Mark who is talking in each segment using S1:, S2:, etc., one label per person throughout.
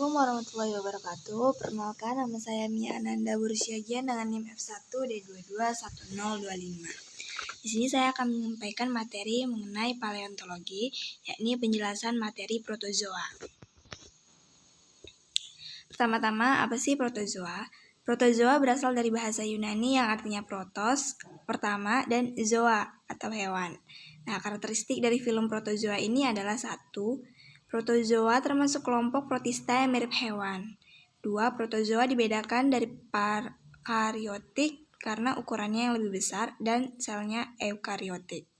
S1: Assalamualaikum warahmatullahi wabarakatuh. Perkenalkan, nama saya Mia Ananda Bursiagian dengan NIM F1D221025. Di sini saya akan menyampaikan materi mengenai paleontologi, yakni penjelasan materi protozoa. Pertama-tama, apa sih protozoa? Protozoa berasal dari bahasa Yunani yang artinya protos, pertama, dan zoa atau hewan. Nah, karakteristik dari film protozoa ini adalah 1. Protozoa termasuk kelompok protista yang mirip hewan. 2. Protozoa dibedakan dari prokaryotik karena ukurannya yang lebih besar dan selnya eukaryotik.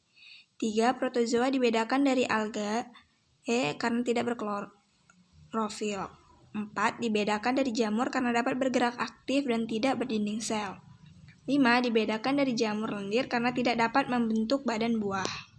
S1: 3. Protozoa dibedakan dari alga karena tidak berklorofil. 4. Dibedakan dari jamur karena dapat bergerak aktif dan tidak berdinding sel. 5. Dibedakan dari jamur lendir karena tidak dapat membentuk badan buah.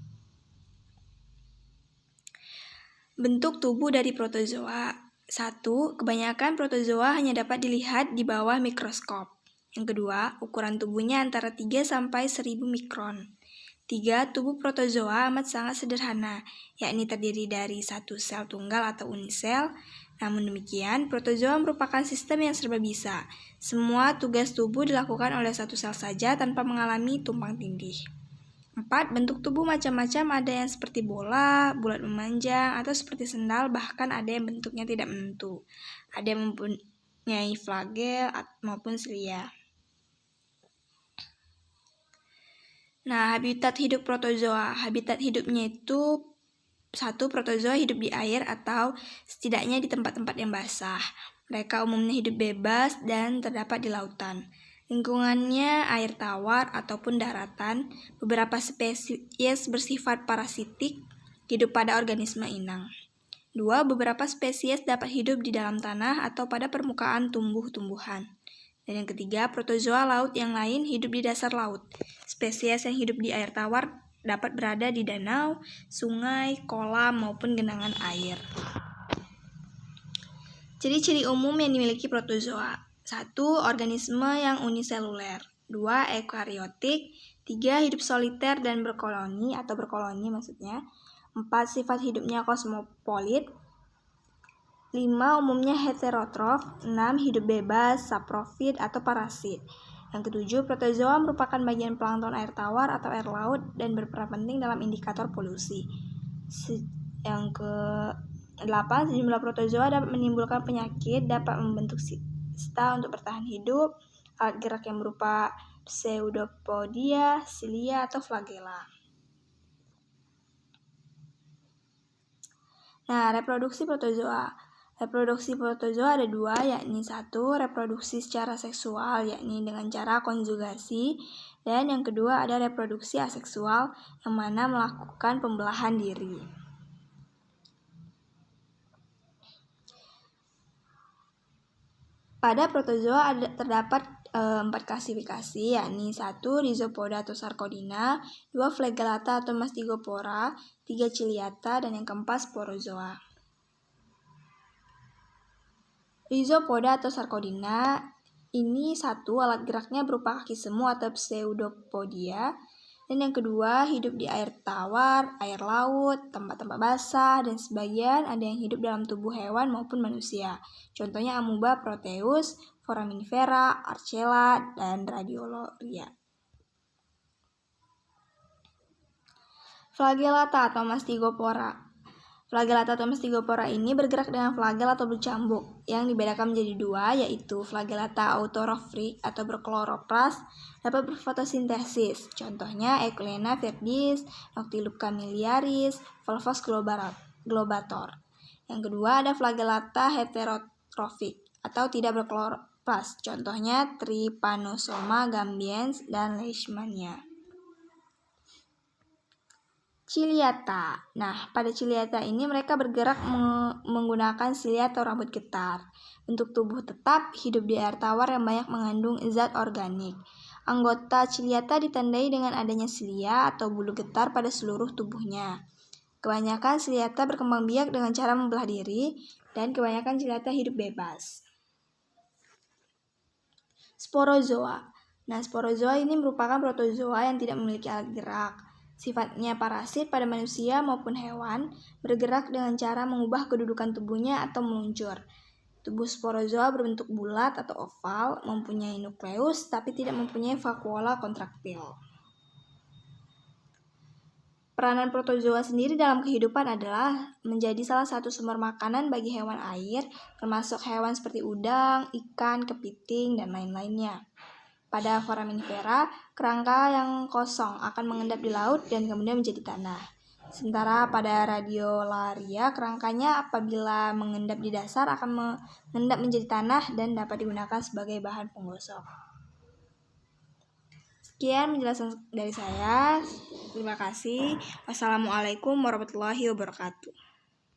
S1: Bentuk tubuh dari protozoa. 1. Kebanyakan protozoa hanya dapat dilihat di bawah mikroskop. Yang kedua, ukuran tubuhnya antara 3 sampai 1000 mikron. 3. Tubuh protozoa amat sangat sederhana, yakni terdiri dari satu sel tunggal atau unisel. Namun demikian, protozoa merupakan sistem yang serba bisa. Semua tugas tubuh dilakukan oleh satu sel saja tanpa mengalami tumpang tindih. 4. Bentuk tubuh macam-macam, ada yang seperti bola, bulat memanjang, atau seperti sendal, bahkan ada yang bentuknya tidak menentu. Ada yang mempunyai flagel maupun silia. Nah, habitat hidup protozoa. Habitat hidupnya itu 1. Protozoa hidup di air atau setidaknya di tempat-tempat yang basah. Mereka umumnya hidup bebas dan terdapat di lautan. Lingkungannya air tawar ataupun daratan. Beberapa spesies bersifat parasitik, hidup pada organisme inang. 2. Beberapa spesies dapat hidup di dalam tanah atau pada permukaan tumbuh-tumbuhan. Dan yang ketiga, protozoa laut yang lain hidup di dasar laut. Spesies yang hidup di air tawar dapat berada di danau, sungai, kolam, maupun genangan air. Ciri-ciri umum yang dimiliki protozoa. 1. Organisme yang uniseluler. 2. Eukaryotik. 3. Hidup soliter dan berkoloni atau berkoloni maksudnya. 4. Sifat hidupnya kosmopolit. 5. Umumnya heterotrof. 6. Hidup bebas, saprofit atau parasit. Yang ketujuh, protozoa merupakan bagian plankton air tawar atau air laut dan berperan penting dalam indikator polusi. Yang ke-8, sejumlah protozoa dapat menimbulkan penyakit, dapat membentuk sista untuk bertahan hidup, alat gerak yang berupa pseudopodia, silia, atau flagella. Nah, reproduksi protozoa. Reproduksi protozoa ada 2, yakni 1. Reproduksi secara seksual, yakni dengan cara konjugasi. Dan yang kedua ada reproduksi aseksual, yang mana melakukan pembelahan diri. Pada protozoa terdapat 4 klasifikasi, yakni 1. Rhizopoda atau Sarcodina, 2. Flagellata atau Mastigopora, 3. Ciliata, dan yang keempat Sporozoa. Rhizopoda atau Sarcodina ini 1. Alat geraknya berupa kaki semu atau pseudopodia. Dan yang kedua, hidup di air tawar, air laut, tempat-tempat basah, dan sebagian ada yang hidup dalam tubuh hewan maupun manusia. Contohnya amuba, proteus, foraminifera, archela, dan radiolaria. Flagellata atau Mastigopora. Flagellata atau Mastigopora ini bergerak dengan flagel atau bercambuk, yang dibedakan menjadi 2, yaitu Flagellata autorofrik atau berkloroplas, dapat berfotosintesis. Contohnya Euglena viridis, Noctiluca miliaris, Volvos globator. Yang kedua ada Flagellata heterotrofik atau tidak berkloroplas. Contohnya Trypanosoma gambiens dan Leishmania. Ciliata. Nah, pada ciliata ini mereka bergerak menggunakan silia atau rambut getar. Bentuk tubuh tetap, hidup di air tawar yang banyak mengandung zat organik. Anggota ciliata ditandai dengan adanya silia atau bulu getar pada seluruh tubuhnya. Kebanyakan ciliata berkembang biak dengan cara membelah diri, dan kebanyakan ciliata hidup bebas. Sporozoa. Nah, sporozoa ini merupakan protozoa yang tidak memiliki alat gerak. Sifatnya parasit pada manusia maupun hewan, bergerak dengan cara mengubah kedudukan tubuhnya atau meluncur. Tubuh sporozoa berbentuk bulat atau oval, mempunyai nukleus tapi tidak mempunyai vakuola kontraktil. Peranan protozoa sendiri dalam kehidupan adalah menjadi salah satu sumber makanan bagi hewan air, termasuk hewan seperti udang, ikan, kepiting, dan lain-lainnya. Pada foraminifera, kerangka yang kosong akan mengendap di laut dan kemudian menjadi tanah. Sementara pada radiolaria, kerangkanya apabila mengendap di dasar akan mengendap menjadi tanah dan dapat digunakan sebagai bahan penggosok. Sekian penjelasan dari saya. Terima kasih. Wassalamualaikum warahmatullahi wabarakatuh.